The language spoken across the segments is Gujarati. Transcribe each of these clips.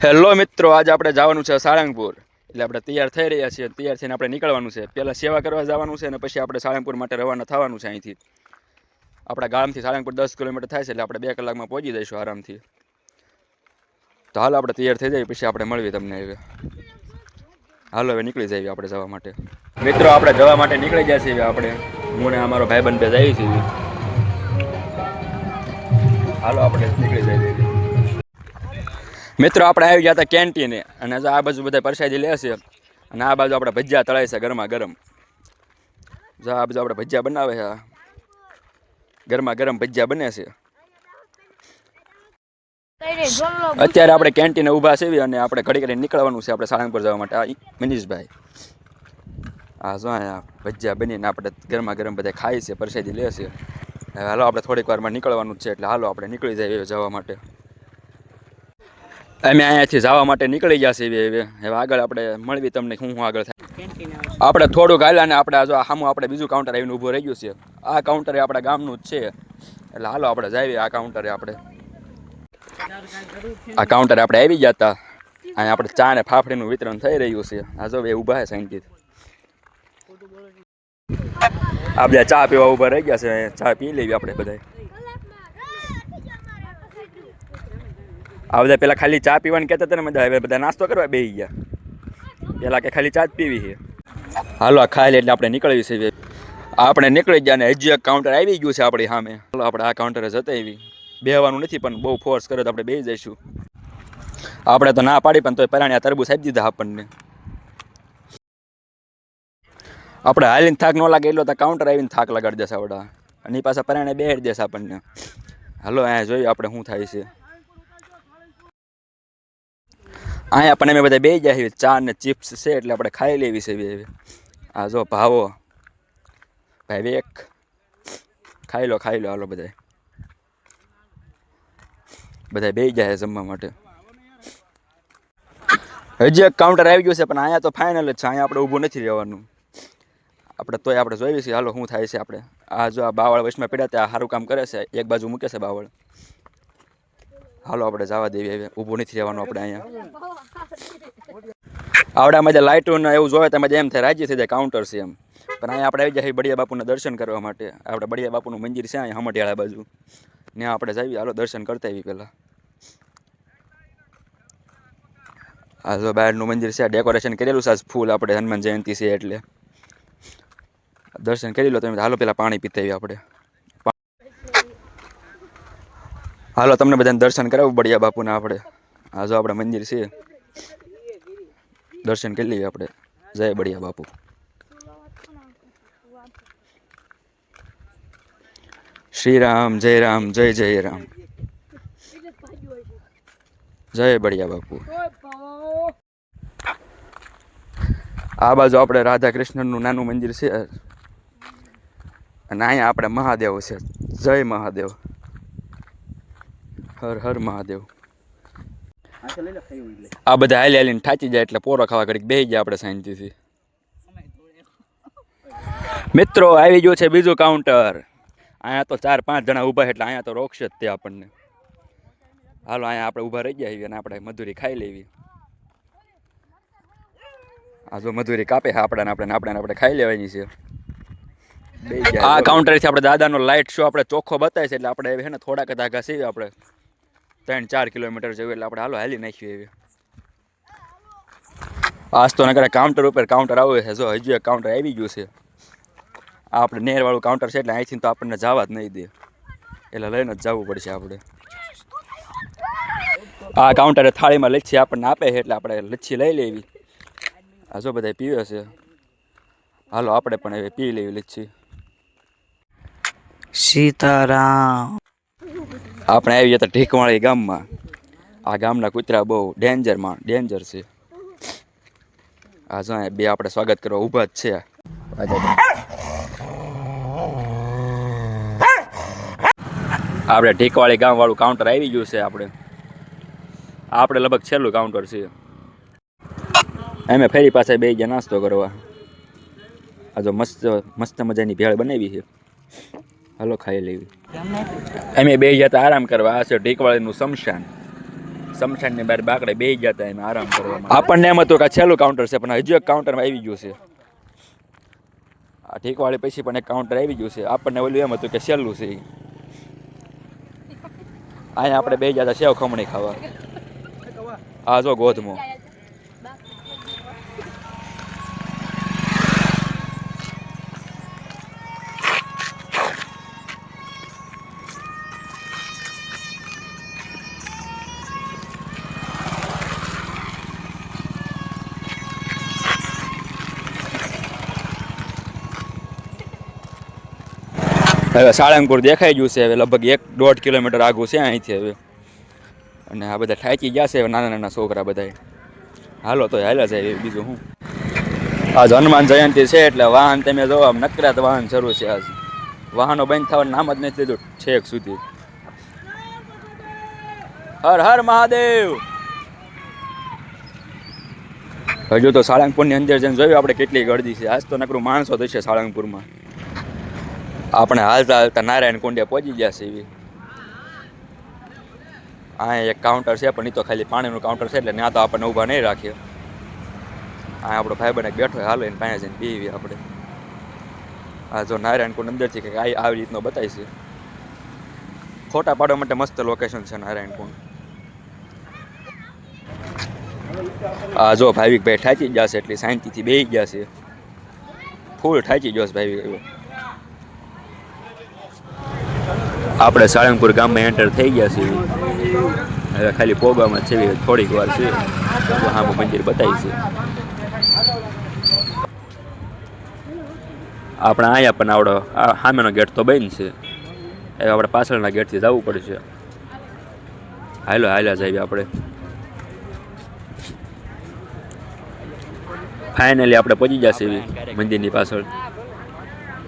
હેલો મિત્રો, આજે આપણે જવાનું છે સાળંગપુર. એટલે આપણે તૈયાર થઈ રહ્યા છીએ. તૈયાર થઈને આપણે નીકળવાનું છે. પહેલાં સેવા કરવા જવાનું છે અને પછી આપણે સાળંગપુર માટે રવાના થવાનું છે. અહીંથી આપણા ગામથી સાળંગપુર 10 કિલોમીટર થાય છે, એટલે આપણે 2 કલાકમાં પહોંચી જઈશું આરામથી. તો હાલો આપણે તૈયાર થઈ જઈએ, પછી આપણે મળીએ તમને. હવે હાલો, હવે નીકળી જઈએ આપણે જવા માટે. મિત્રો, આપણે જવા માટે નીકળી ગયા છીએ. આપણે હું ને અમારો ભાઈબંધ બે જઈએ છીએ. હાલો, આપણે નીકળી જઈએ. મિત્રો, આપણે આવી ગયા હતા કેન્ટીને, અને આ બાજુ બધા પ્રસાદી લે છે, અને આ બાજુ આપણે ભજીયા તળાય છે ગરમા ગરમ. જો આ બાજુ આપણે ભજીયા બનાવે છે, ગરમા ગરમ ભજીયા બને છે. અત્યારે આપણે કેન્ટીને ઊભા છે અને આપણે ઘડી ઘડી નીકળવાનું છે આપણે સાળંગપુર જવા માટે. આ મનીષભાઈ, આ જો અહીંયા ભજીયા બનીને આપણે ગરમા ગરમ બધા ખાય છે, પ્રસાદી લે છે. હાલો, આપણે થોડીક વારમાં નીકળવાનું છે, એટલે હાલો આપણે નીકળી જઈએ જવા માટે. અમે અહીંયાથી જવા માટે નીકળી ગયા છીએ. હવે આગળ આપણે મળવી તમને શું આગળ થાય. આપણે થોડુંક હાલ્યા ને આપણે જો સામું આપણે બીજું કાઉન્ટર આવીને ઊભું રહી ગયું છે. આ કાઉન્ટર આપણા ગામનું જ છે, એટલે હાલો આપણે જઈએ આ કાઉન્ટરે. આ કાઉન્ટરે આપણે આવી ગયા હતા. અહીંયા આપણે ચા ને ફાફડીનું વિતરણ થઈ રહ્યું છે. આ જો એ ઊભા છે સાઈનથી. આ બધા ચા પીવા ઊભા રહી ગયા છે. ચા પી લેવી આપણે બધા. આ બધા પેલા ખાલી ચા પીવાની કહેતા હતા ને બધા, હવે બધા નાસ્તો કરવા બેસી ગયા. પેલા કે ખાલી ચા જ પીવી છે. હાલો, આ ખાઈ લે એટલે આપણે નીકળવી છે. આપણે નીકળી ગયા ને હજી એક કાઉન્ટર આવી ગયું છે આપણી સામે. હાલો, આપણે આ કાઉન્ટરે જતા એવી. બેહવાનું નથી, પણ બહુ ફોર્સ કરે તો આપણે બેસી જઈશું. આપણે તો ના પાડી, પણ તોય પરાણ્યા તરબૂચ આપી દીધા આપણને. આપણે હાલીને થાક ન લાગે એટલો તો કાઉન્ટર આવીને થાક લગાડી દેશે આવડા, અને એ પાછા પરાણે બેહાડી દેશે આપણને. હાલો, અહીંયા જોઈએ આપણે શું થાય છે. અહીંયા પણ અમે બધા બે જાય. ચા ને ચિપ્સ છે, એટલે આપણે ખાઈ લેવી છે. આ જો ભાવો ભાઈ, એક ખાઈ લો હાલો. બધા બે જાય જમવા માટે. હજી એક કાઉન્ટર આવી ગયું છે, પણ અહીંયા તો ફાઇનલ જ છે. અહીંયા આપણે ઊભું નથી રહેવાનું. આપણે તોય આપણે જોઈએ છીએ હાલો શું થાય છે. આપણે આ જો આ બાવળ વચમાં પડ્યા ત્યાં સારું કામ કરે છે. એક બાજુ મૂકે છે બાવળ. હાલો, આપણે જવા દેવી. હવે ઊભું નથી રહેવાનું આપણે અહીંયા. આવડામાં જે લાઇટો ને એવું જોવે તમે એમ થાય રાજી થઈ જાય કાઉન્ટર છે એમ. પણ અહીંયા આપણે આવી જાય બળિયા બાપુના દર્શન કરવા માટે. આપણે બળિયા બાપુનું મંદિર છે અહીંયા હમઢિયાળા બાજુ. ત્યાં આપણે જઈએ. હાલો, દર્શન કરતા આવી પહેલાં. આ જો બહારનું મંદિર છે, ડેકોરેશન કરેલું છે ફૂલ. આપણે હનુમાન જયંતિ છે એટલે દર્શન કરી લો તમે. હાલો, પેલા પાણી પીતા આવી આપણે. હાલો, તમને બધાને દર્શન કરાવું બળિયા બાપુના આપણે. આ જો આપણે મંદિર છે, દર્શન કરી લઈએ આપણે. જય બળિયા બાપુ. શ્રી રામ, જય રામ, જય જય રામ. જય બળિયા બાપુ. આ બાજુ આપણે રાધા કૃષ્ણનું નાનું મંદિર છે, અને અહીંયા આપણે મહાદેવ છે. જય મહાદેવ, હર હર મહાદેવ. આ બધા હાલી હાલીને થાચી જાય એટલે પોરો ખાવા ઘડીક બેસી જાય આપણે શાંતિથી. મિત્રો, આવી ગયું છે બીજું કાઉન્ટર. અહીંયા તો 4-5 જણા ઊભા, એટલે અહીંયા તો રોકશે જ તે આપણને. હાલો, અહીંયા આપણે ઊભા રહી ગયા અને આપણે મધુરી ખાઈ લેવી. આ જો મધુરી કાપે આપણે ખાઈ લેવાની છે. આ કાઉન્ટરથી આપણે દાદાનો લાઇટ શો આપણે ચોખ્ખો બતાવે છે, એટલે આપણે છે ને થોડાક જ આગા છીએ. આપણે 3-4 કિલોમીટર જેવું, એટલે આપણે હાલો હાલી નાખીએ એવી. આજ તો નકર કાઉન્ટર ઉપર કાઉન્ટર આવે છે. જો હજુ એક કાઉન્ટર આવી ગયું છે. આ આપણે નેરવાળું કાઉન્ટર છે, એટલે અહીંથી તો આપણને જવા જ નહીં દે, એટલે લઈને જ જવું પડશે આપણે. આ કાઉન્ટરે થાળીમાં લચ્છી આપણને આપે છે, એટલે આપણે લચ્છી લઈ લેવી. આ જો બધા પીવે છે. હાલો, આપણે પણ હવે પી લેવી લચ્છી. સીતારામ. આપણે આવી ગયા ઢીકવાળી ગામમાં. આ ગામના કૂતરા બહુ ડેન્જર છે. આ જો બે આપણે સ્વાગત કરવા ઊભા જ છે. આપણે ઢીકવાળી ગામ વાળું કાઉન્ટર આવી ગયું છે. આપણે લગભગ છેલ્લું કાઉન્ટર છે. અમે ફેરી પાસે બે ગયા નાસ્તો કરવા. આ જો મસ્ત મજાની ભેળ બનાવી છે. હાલો, ખાઈ લેવી. અમે બે ગયા આરામ કરવા. આ છે ઢીકવાળીનું શમશાન. સમસાનની બહાર બાકડે બેસી ગયા હતા એમ આરામ કરવા. આપણને એમ હતું કે આ છેલ્લું કાઉન્ટર છે, પણ હજી એક કાઉન્ટરમાં આવી ગયું છે. આ ઠીકવાળી પછી પણ એક કાઉન્ટર આવી ગયું છે. આપણને ઓલું એમ હતું કે છેલ્લું છે. અહીંયા આપણે બે ગયા હતા સેવ ખમણી ખાવા. આ જો ગોધમો. હવે સાળંગપુર દેખાઈ ગયું છે. હવે લગભગ 1-1.5 કિલોમીટર આગું છે અહીંથી હવે. અને આ બધા થાકી ગયા છે નાના નાના છોકરા બધા. હાલો તો હાલ્યા જાય બીજું શું. આજ હનુમાન જયંતિ છે એટલે વાહન તમે જો આમ નકરાત વાહન શરૂ છે. આજ વાહનો બંધ થવાનું નામ જ નથી લીધું છેક સુધી. હર હર મહાદેવ. હજુ તો સાળંગપુરની અંદર જઈને જોયું આપણે કેટલી ગળદી છે. આજ તો નકરું માણસો થશે સાળંગપુરમાં. આપણે હાલતા હાલતા નારાયણ કુંડે પહોંચી ગયા છે એવી. અહીંયા એક કાઉન્ટર છે પણ એ તો ખાલી પાણીનું કાઉન્ટર છે એટલે ત્યાં તો આપણને ઊભા નહીં રાખીએ. અહીંયા આપણો ભાઈ બને બેઠો હાલો એને પાસે જઈને બેવી આપણે. આ જો નારાયણ કુંડ અંદરથી કંઈક આવી રીતનો બતાવી છે. ફોટા પાડવા માટે મસ્ત લોકેશન છે નારાયણ કુંડ. આ જો ભાવિકભાઈ ઠાકી ગયા છે એટલે શાંતિથી બેસી ગયા છે. ફૂલ ઠાકી ગયો છે ભાવિક. આપણે સાળંગપુર ગામમાં એન્ટર થઈ ગયા છીએ. હવે ખાલી પોગામાં છે થોડીક વાર છે. આમાં મંદિર બતાવી છે. આપણે અહીંયા પણ આવડો સામેનો ગેટ તો બંધ છે. એ આપણે પાછળના ગેટથી જવું પડશે. હાલ્યા જઈએ આપણે. ફાઇનલી આપણે પહોંચી જશે એવી મંદિરની પાછળ.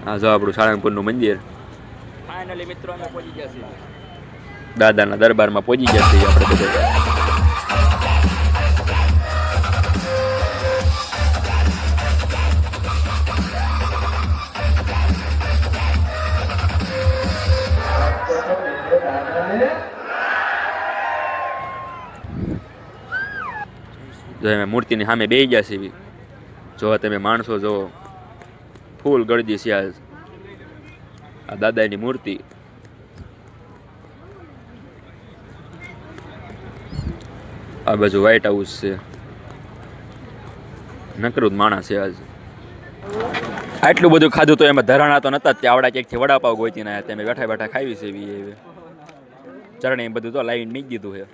હા જો આપણું સાળંગપુરનું મંદિર. ફાઇનલી મિત્રો અમે પહોંચી ગયા છીએ. દાદાના દરબારમાં પહોંચી ગયા છીએ આપણે બધા. જો અમે મૂર્તિની સામે બેસી ગયા છીએ. જો તમે માણસો જો ફૂલ ગળદી છે આજ. આ દાદાની મૂર્તિ. આ બાજુ વ્હાઈટ હાઉસ છે. નકરું માણસ છે આજ. આટલું બધું ખાધું તો એમાં ધરાણા તો નતા. ત્યાં આવડા ક્યાંકથી વડાપાવ ગોતી ના તમે બેઠા બેઠા ખાવી છે એવી. ચરણી બધું તો લાઈન મીક દીધું છે.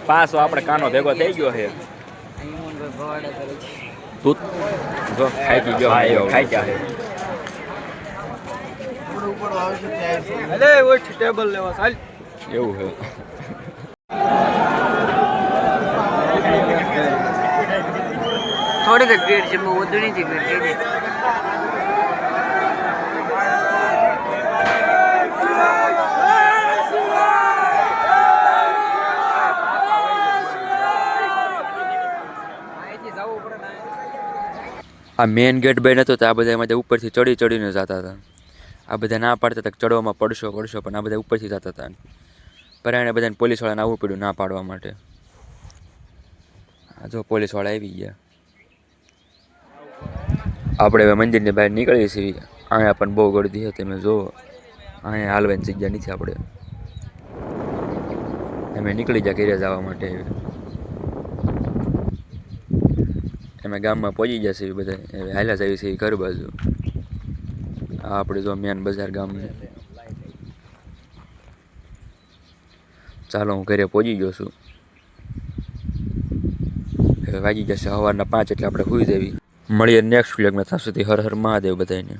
પાછો આપણે કાનો ભેગો થઈ ગયો છે. તું જો ખાઈ ગયો ખાઈ ગયા છે. ટેબલ લેવા ચાલ એવું છે. થોડીક જ ભીડ છે, બહુ વધુ નથી ભીડ. આ મેઇન ગેટ બંધ હતો તો આ બધા એમાં ઉપરથી ચડીને જતા હતા. આ બધા ના પાડતા હતા ચડવામાં પડશો પણ આ બધા ઉપરથી જતા હતા. પરાણે બધાને પોલીસવાળાને આવવું પડ્યું ના પાડવા માટે. આ જો પોલીસવાળા આવી ગયા. આપણે હવે મંદિરની બહાર નીકળીએ છીએ. અહીંયા પણ બહુ ગળદી છે તમે જુઓ. અહીંયા હાલવાની જગ્યા નથી આપણે. અમે નીકળી ગયા ઘરે જવા માટે. અમે ગામમાં પહોંચી ગયા છીએ બધા. હવે હાલ્યા જઈએ છીએ ઘર બાજુ. આ આપણે જો મેન બજાર ગામની. ચાલો હું ઘરે પહોંચી ગયો છું. હવે વાગી જશે સવારના 5 એટલે આપણે સુઈ જવી. મળીએ નેક્સ્ટ વ્લોગમાં. ત્યાં સુધી હર હર મહાદેવ બધાને.